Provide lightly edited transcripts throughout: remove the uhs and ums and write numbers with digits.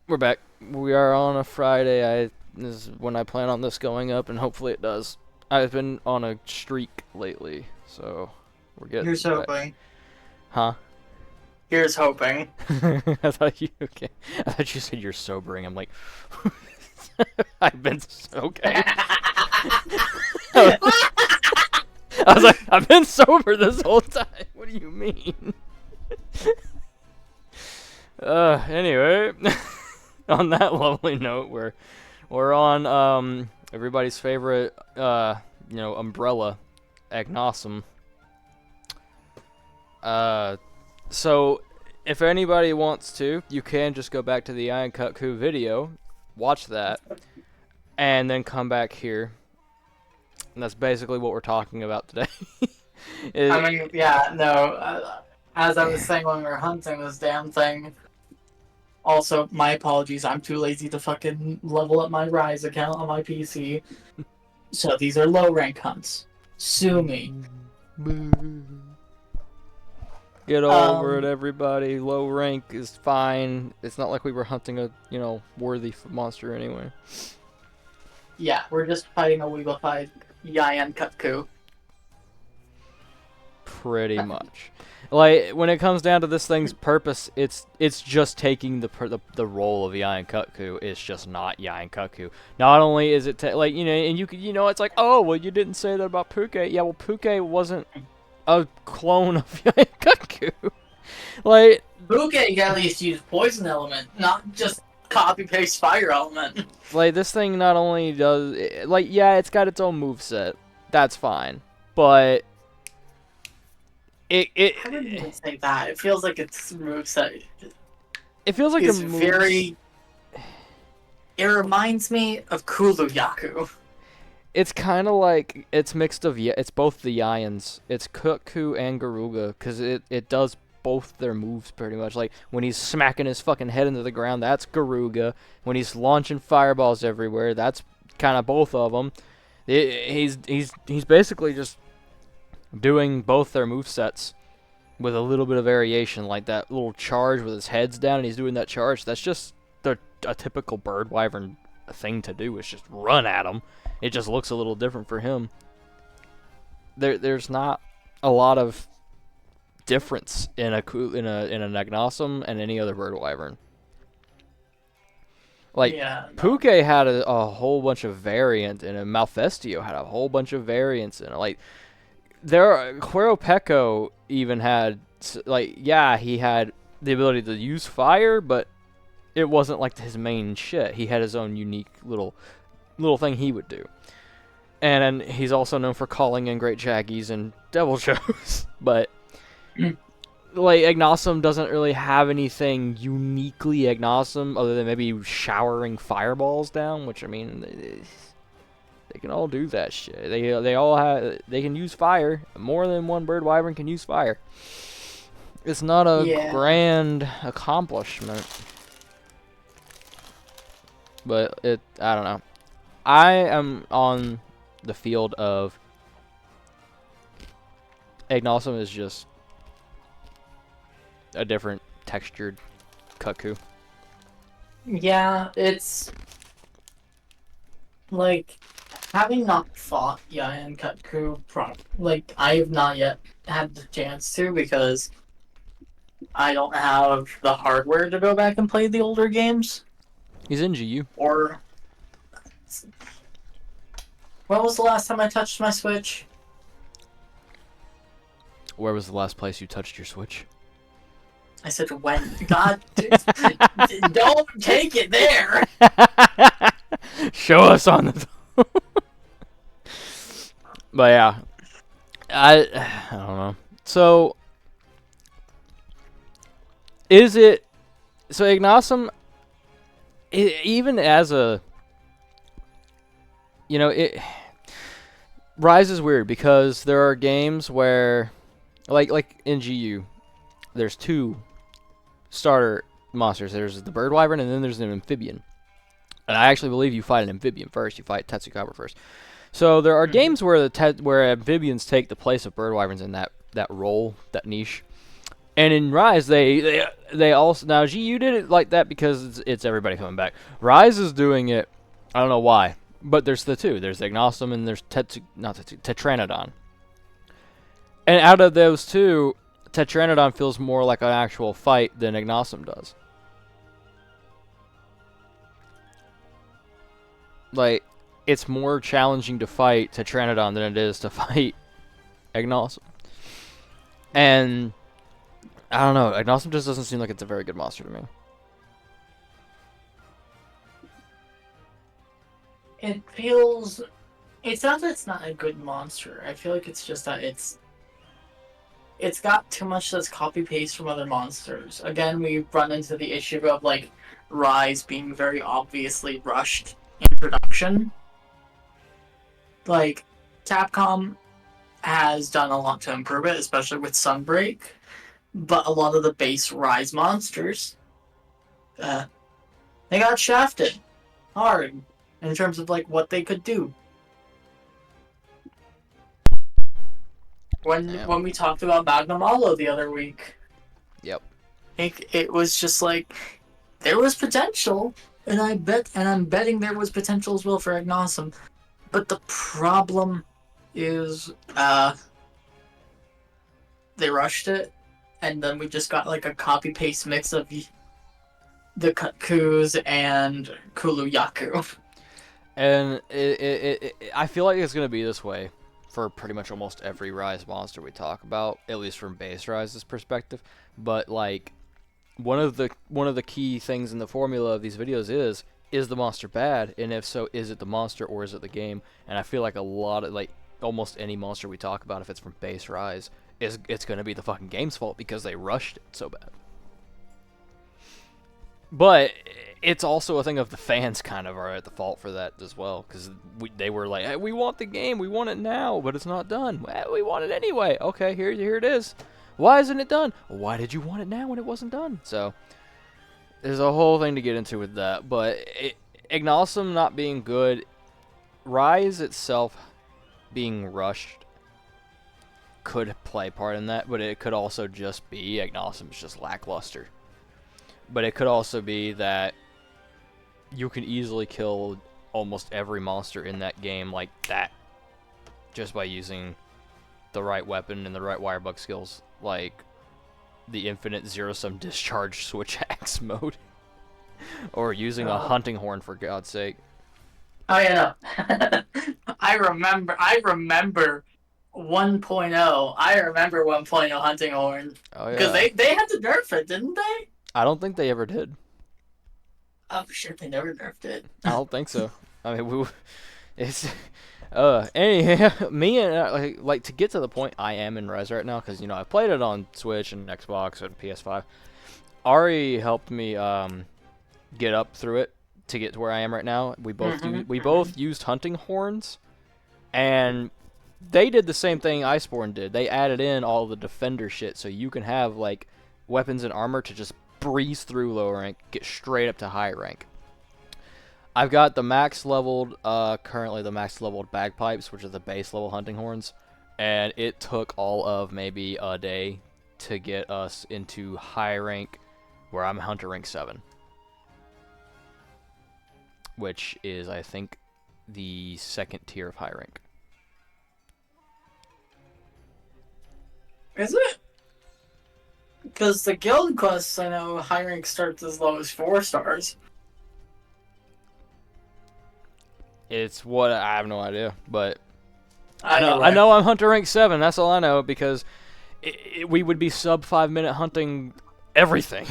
We're back. We are on a Friday. This is when I plan on this going up, and hopefully it does. I've been on a streak lately, so we're getting Here's back. hoping. Huh? Here's hoping. I thought you okay. I thought you said you're sobering. I'm like, I've been okay. I was like, I've been sober this whole time. What do you mean? Anyway, on that lovely note, we're on everybody's favorite umbrella, Aknosom. So if anybody wants to, you can just go back to the Iron Cut Coup video, watch that, and then come back here. And that's basically what we're talking about today. I mean, yeah, no. As I was saying when we were hunting this damn thing. Also, my apologies. I'm too lazy to fucking level up my Rise account on my PC. So these are low rank hunts. Sue me. Get over it, everybody. Low rank is fine. It's not like we were hunting a, worthy monster anyway. Yeah, we're just fighting a weebified Yayan Kutku. Pretty much. Like, when it comes down to this thing's purpose, it's just taking the role of Yayan Kutku. It's just not Yayan Kutku. Not only is it, and it's like, oh, well, you didn't say that about Puke. Yeah, well, Puke wasn't a clone of Yayan Kutku. Like, Puke at least used poison element, not just copy paste fire element. Like, this thing not only does, yeah, it's got its own moveset. That's fine. But I wouldn't even say that. It feels like its moveset. It feels like It's the very. It reminds me of Kulu-Yaku. It's kind of like it's mixed of it's both the Yayans. It's Kutku and Garuga because it does both their moves pretty much. Like when he's smacking his fucking head into the ground, that's Garuga. When he's launching fireballs everywhere, that's kind of both of them. He's basically just doing both their movesets with a little bit of variation, like that little charge with his head's down and he's doing that charge. That's just a typical bird wyvern thing to do. Is just run at him. It just looks a little different for him. There's not a lot of difference in an Aknosom and any other bird wyvern. Like, Yeah, no. Puke had a whole bunch of variant, and Malfestio had a whole bunch of variants in it. Like, Cuero Pecco even had, he had the ability to use fire, but it wasn't like his main shit. He had his own unique little thing he would do. And he's also known for calling in great Jaggies and Devil Shows. But, Aknosom doesn't really have anything uniquely Aknosom other than maybe showering fireballs down, which, I mean, they can all do that shit. They can use fire. More than one bird wyvern can use fire. It's not a grand accomplishment. But I don't know. I am on the field of Aknosom is just a different textured Kutku. Yeah, it's like having not fought Yayan Kutku, I have not yet had the chance to because I don't have the hardware to go back and play the older games. He's in GU. Or when was the last time I touched my Switch? Where was the last place you touched your Switch? I said when. God, don't take it there. Show us on the. But yeah, I don't know. So is it so Aknosom? Even as a, it Rise is weird because there are games where, like in GU, there's two starter monsters. There's the bird wyvern and then there's an amphibian. And I actually believe you fight an amphibian first. You fight Tetsukaba first. So there are games where where amphibians take the place of bird wyverns in that role, that niche. And in Rise, they also now GU did it like that because it's everybody coming back. Rise is doing it. I don't know why, but there's the two. There's Aknosom and there's Tetranodon. And out of those two, Tetranodon feels more like an actual fight than Aknosom does. Like, it's more challenging to fight Tetranodon than it is to fight Aknosom. And I don't know, Aknosom just doesn't seem like it's a very good monster to me. It feels. It's not that it's not a good monster. I feel like it's just that it's got too much that's copy paste from other monsters. Again, we run into the issue of like Rise being very obviously rushed in production. Like Capcom has done a lot to improve it, especially with Sunbreak. But a lot of the base Rise monsters, they got shafted hard in terms of like what they could do. When we talked about Magnum Alo the other week, Yep. it was just like there was potential, and I'm betting there was potential as well for Aknosom. But the problem is, they rushed it, and then we just got like a copy paste mix of the Kutkus and Kuluyaku. And I feel like it's gonna be this way for pretty much almost every Rise monster we talk about, at least from base Rise's perspective. But like one of the key things in the formula of these videos is the monster bad, and if so, is it the monster or is it the game? And I feel like a lot of like almost any monster we talk about, if it's from base Rise, it's gonna be the fucking game's fault because they rushed it so bad. But it's also a thing of the fans kind of are at the fault for that as well, because they were like, hey, we want the game, we want it now, but it's not done. Well, we want it anyway. Okay, here it is. Why isn't it done? Why did you want it now when it wasn't done? So there's a whole thing to get into with that. But Aknosom not being good, Rise itself being rushed could play part in that, but it could also just be Agnosom's just lackluster. But it could also be that you can easily kill almost every monster in that game like that just by using the right weapon and the right wirebug skills, like the infinite zero-sum discharge switch axe mode. Or using a hunting horn, for God's sake. Oh yeah, no. I remember 1.0. I remember 1.0 hunting horn. Oh yeah. Because they had to nerf it, didn't they? I don't think they ever did. Oh shit, they never nerfed it. I don't think so. I mean, it's anyhow, me and like to get to the point I am in Rise right now, because you know I played it on Switch and Xbox and PS5. Ari helped me get up through it to get to where I am right now. We both used hunting horns, and they did the same thing Iceborne did. They added in all the defender shit, so you can have like weapons and armor to just breeze through low rank, get straight up to high rank. I've got the max leveled, currently the max leveled bagpipes, which are the base level hunting horns, and it took all of maybe a day to get us into high rank, where I'm hunter rank 7. Which is, I think, the second tier of high rank. Is it? Because the guild quests, I know high rank starts as low as 4 stars. It's what I have no idea, but I know I'm hunter rank 7. That's all I know, because we would be sub 5-minute hunting everything.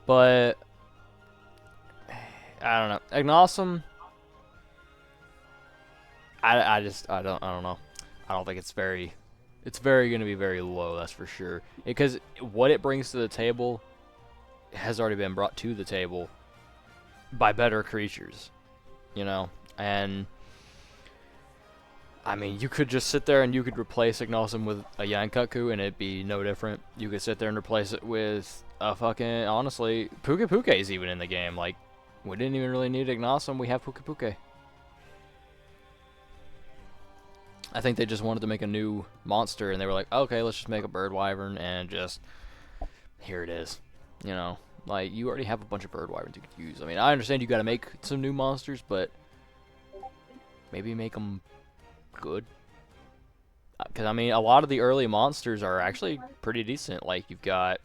But I don't know. Aknosom, I don't know. I don't think it's very going to be very low, that's for sure. Because what it brings to the table has already been brought to the table by better creatures, you know? And I mean, you could just sit there and you could replace Aknosom with a Yankutku and it'd be no different. You could sit there and replace it with a fucking, honestly, Puke Puke is even in the game. Like, we didn't even really need Aknosom, we have Puke Puke. I think they just wanted to make a new monster, and they were like, okay, let's just make a bird wyvern, and just here it is. You know, like you already have a bunch of bird wyverns you could use. I mean, I understand you got to make some new monsters, but maybe make them good. Because I mean, a lot of the early monsters are actually pretty decent. Like you've got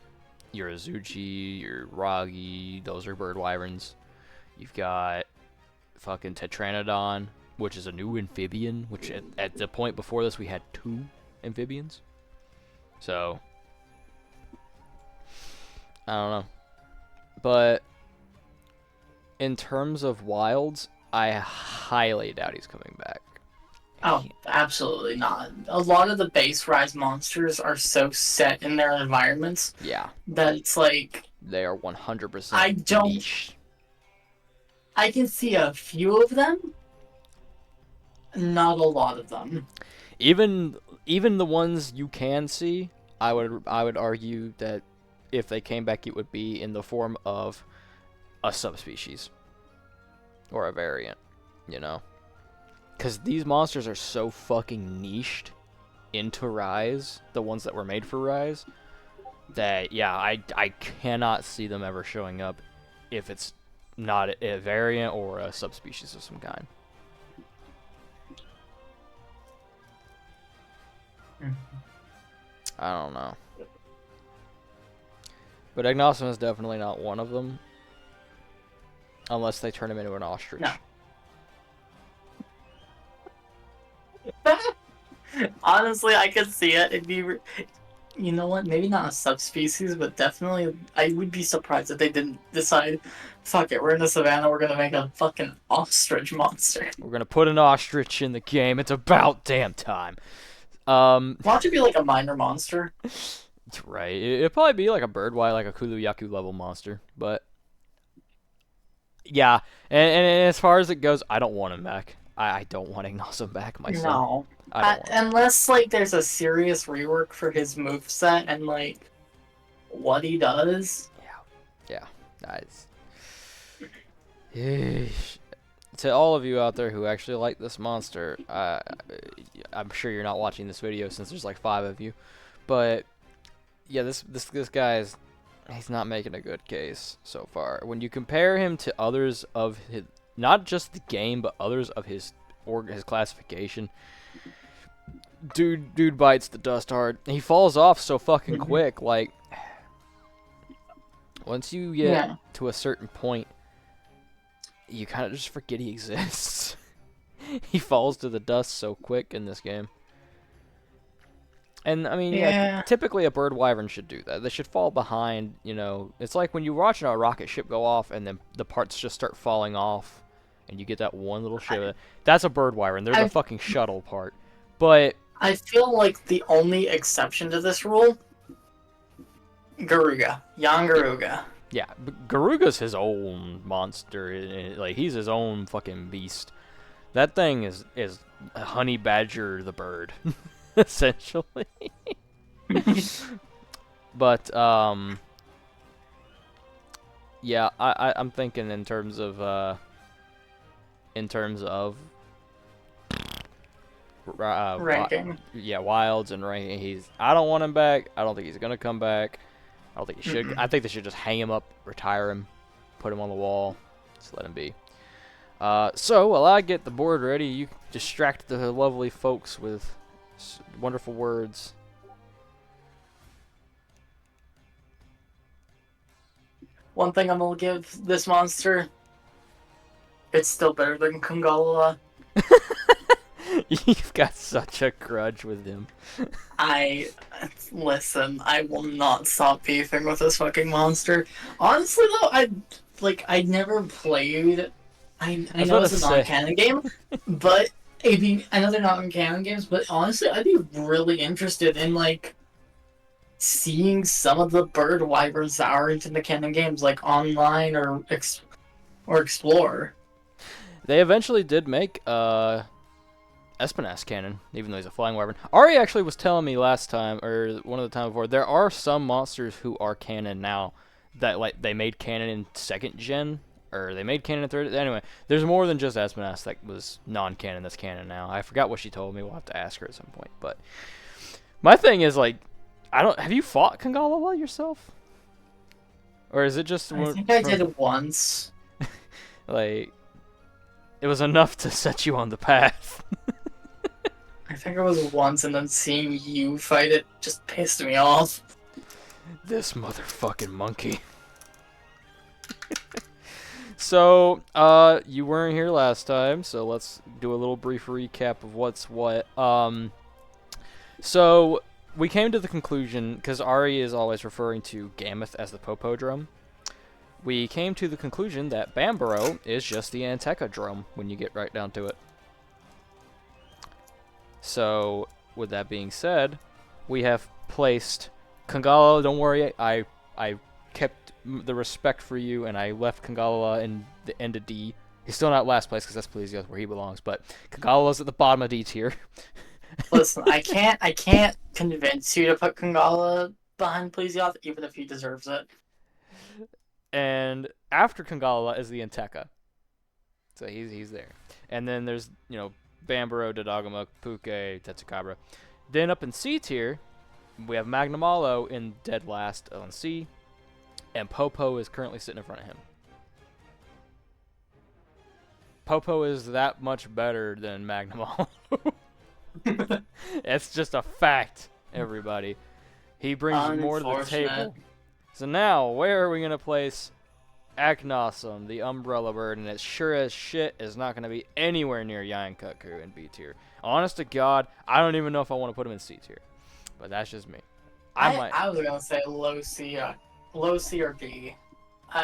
your Azuchi, your Ragi, those are bird wyverns. You've got fucking Tetranodon, which is a new amphibian, which at the point before this we had 2 amphibians. So, I don't know. But, in terms of wilds, I highly doubt he's coming back. Oh, absolutely not. A lot of the base Rise monsters are so set in their environments Yeah. that it's like... They are 100% I don't... niche. I can see a few of them, not a lot of them. Even the ones you can see, I would argue that if they came back, it would be in the form of a subspecies or a variant, you know? Because these monsters are so fucking niched into Rise, the ones that were made for Rise, that, yeah, I cannot see them ever showing up if it's not a variant or a subspecies of some kind. I don't know. But Aknosom is definitely not one of them. Unless they turn him into an ostrich. No. Honestly, I could see it. It'd be... You know what? Maybe not a subspecies, but definitely I would be surprised if they didn't decide, fuck it, we're in the savannah, we're gonna make a fucking ostrich monster. We're gonna put an ostrich in the game. It's about damn time. Why don't you be like a minor monster? Right. It'd probably be like a birdwide, like a Kulu-Yaku level monster. But, yeah. And as far as it goes, I don't want him back. I don't want Aknosom back myself. No. I don't unless, like, there's a serious rework for his moveset and, like, what he does. Yeah. Nice. To all of you out there who actually like this monster, I'm sure you're not watching this video since there's like 5 of you. But, yeah, this guy he's not making a good case so far. When you compare him to others of his, not just the game, but others of his classification, dude bites the dust hard. He falls off so fucking quick. Like, once you get to a certain point, you kind of just forget he exists. He falls to the dust so quick in this game. And, I mean, yeah, typically a bird wyvern should do that. They should fall behind, you know. It's like when you watch a rocket ship go off and then the parts just start falling off and you get that one little ship. That's a bird wyvern. They're the fucking shuttle part. But I feel like the only exception to this rule, Garuga. Young Garuga. Yeah, but Garuga's his own monster. Like, he's his own fucking beast. That thing is a honey badger the bird, essentially. But yeah, I'm thinking in terms of ranking. Yeah, wilds and ranking. I don't want him back. I don't think he's gonna come back. I don't think he should. I think they should just hang him up, retire him, put him on the wall, just let him be. So while I get the board ready, you distract the lovely folks with wonderful words. One thing I'm gonna give this monster, it's still better than Kungala. You've got such a grudge with him. Listen, I will not stop beefing with this fucking monster. Honestly though, I never played. I know it's a non-canon game, but I know they're not in canon games, but honestly, I'd be really interested in, like, seeing some of the bird wyverns that aren't in the canon games, like, online or explore. They eventually did make, Espinas canon, even though he's a flying wyvern. Ari actually was telling me last time, or one of the time before, there are some monsters who are canon now that, like, they made canon in 2nd gen, or they made canon in third. Anyway, there's more than just Espinas that was non-canon that's canon now. I forgot what she told me. We'll have to ask her at some point. But my thing is like, have you fought Kangala yourself, or is it just? I think I did it once. Like, it was enough to set you on the path. I think it was once, and then seeing you fight it just pissed me off. This motherfucking monkey. So, you weren't here last time, so let's do a little brief recap of what's what. So, we came to the conclusion, because Ari is always referring to Gammoth as the Popo drum. We came to the conclusion that Bambaro is just the Anteca drum, when you get right down to it. So, with that being said, we have placed Kangala. Don't worry, I kept the respect for you, and I left Kangala in the end of D. He's still not last place because that's Plesioth where he belongs, but Kangala's at the bottom of D tier. Listen, I can't convince you to put Kangala behind Plesioth, even if he deserves it. And after Kangala is the Anteca, so he's there. And then there's Bambaro, Dodogama, Puke, Tetsukabra. Then up in C tier, we have Magnamalo in dead last on C, and Popo is currently sitting in front of him. Popo is that much better than Magnamalo. It's just a fact, everybody. He brings more to the table. So now, where are we going to place Aknosom, the Umbrella Bird, and it sure as shit is not going to be anywhere near Yankutku in B tier. Honest to God, I don't even know if I want to put him in C tier. But that's just me. I was going to say low C or D.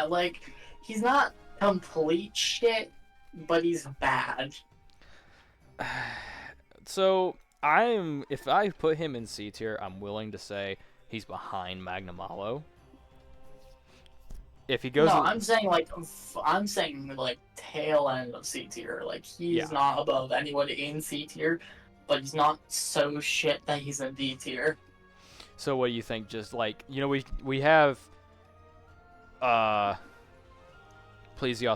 Like, he's not complete shit, but he's bad. So, if I put him in C tier, I'm willing to say he's behind Magnamalo. If he goes, no, I'm saying like tail end of C tier. Like he's not above anyone in C tier, but he's not so shit that he's in D tier. So what do you think? Just like we have Plesioth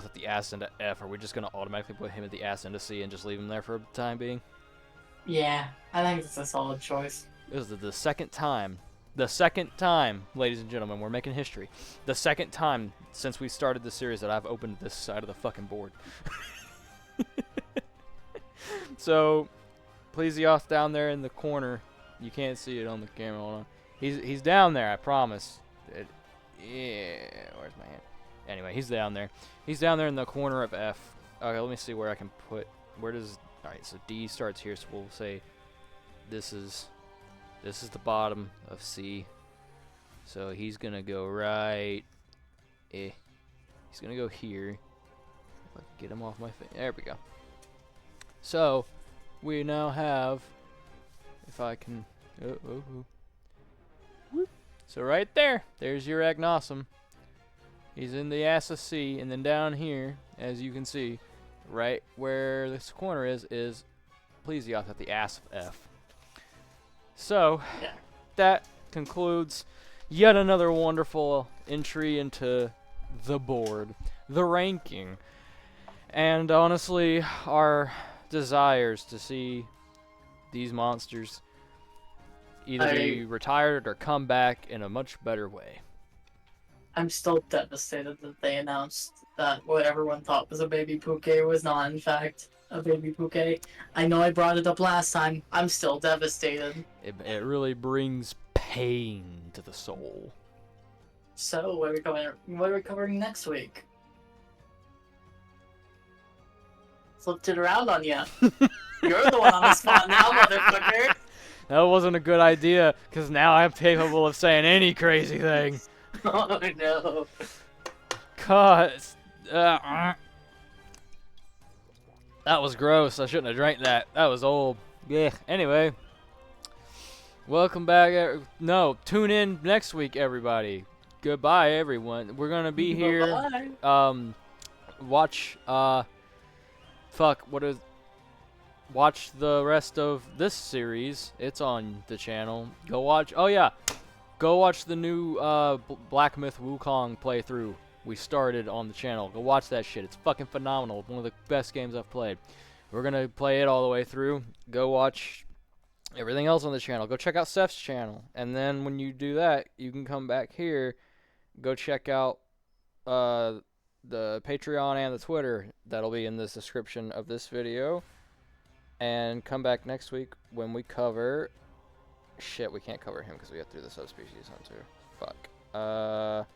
at the ass end of F. Are we just gonna automatically put him at the ass end of C and just leave him there for the time being? Yeah, I think it's a solid choice. This is the second time. The second time, ladies and gentlemen, we're making history. The second time since we started this series that I've opened this side of the fucking board. So, Plesioth down there in the corner. You can't see it on the camera. Hold on. He's down there, I promise. Yeah, where's my hand? Anyway, he's down there. He's down there in the corner of F. Okay, let me see where I can put... Where does... Alright, so D starts here, so we'll say this is the bottom of C. So he's gonna go right. He's gonna go here. If I can get him off my face. There we go. So we now have. If I can. Whoop. So right there, there's your Aknosom. He's in the ass of C, and then down here, as you can see, right where this corner is Plesioth at the ass of F. So, that concludes yet another wonderful entry into the board, the ranking, and honestly, our desires to see these monsters either be retired or come back in a much better way. I'm still devastated that they announced that what everyone thought was a baby Puke was not, in fact, a baby Puke. I know I brought it up last time. I'm still devastated. It really brings pain to the soul. So, what are we covering next week? Flipped it around on you. You're the one on the spot now, motherfucker. That wasn't a good idea, because now I'm capable of saying any crazy thing. Oh, no. God. That was gross. I shouldn't have drank that. That was old. Yeah. Anyway. Welcome back. No, tune in next week, everybody. Goodbye, everyone. We're going to be here. Bye-bye. Watch, watch the rest of this series. It's on the channel. Go watch. Oh, yeah. Go watch the new Black Myth Wukong playthrough. we started on the channel. Go watch that shit. It's fucking phenomenal. One of the best games I've played. We're gonna play it all the way through. Go watch everything else on the channel. Go check out Seth's channel. And then when you do that, you can come back here. Go check out the Patreon and the Twitter. That'll be in the description of this video. And come back next week when we cover... Shit, we can't cover him because we got through the subspecies hunter. Fuck.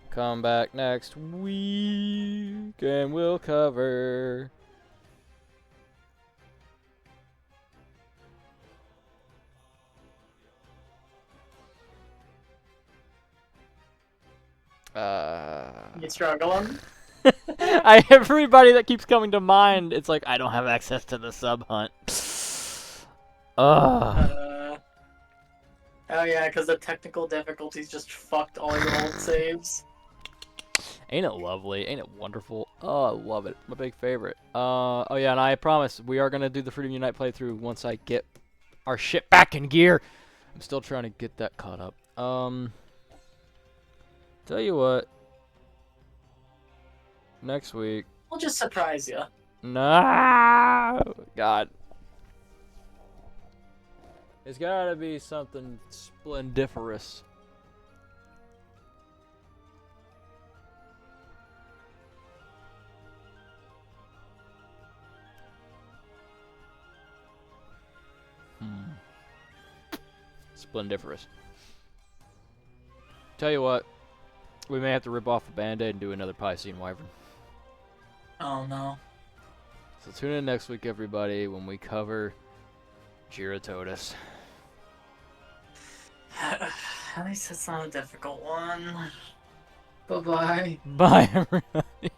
Come back next week and we'll cover... You struggling? Everybody that keeps coming to mind, it's like, I don't have access to the sub hunt. Oh yeah, because the technical difficulties just fucked all your old saves. Ain't it lovely? Ain't it wonderful? Oh, I love it. My big favorite. Oh yeah, and I promise we are gonna do the Freedom Unite playthrough once I get our shit back in gear. I'm still trying to get that caught up. Tell you what. Next week. I'll just surprise you. No, God. It's gotta be something splendiferous. Splendiferous. Tell you what, we may have to rip off a band-aid and do another Piscean Wyvern. Oh no. So tune in next week, everybody, when we cover Giratotus. At least it's not a difficult one. Bye-bye. Bye, everybody.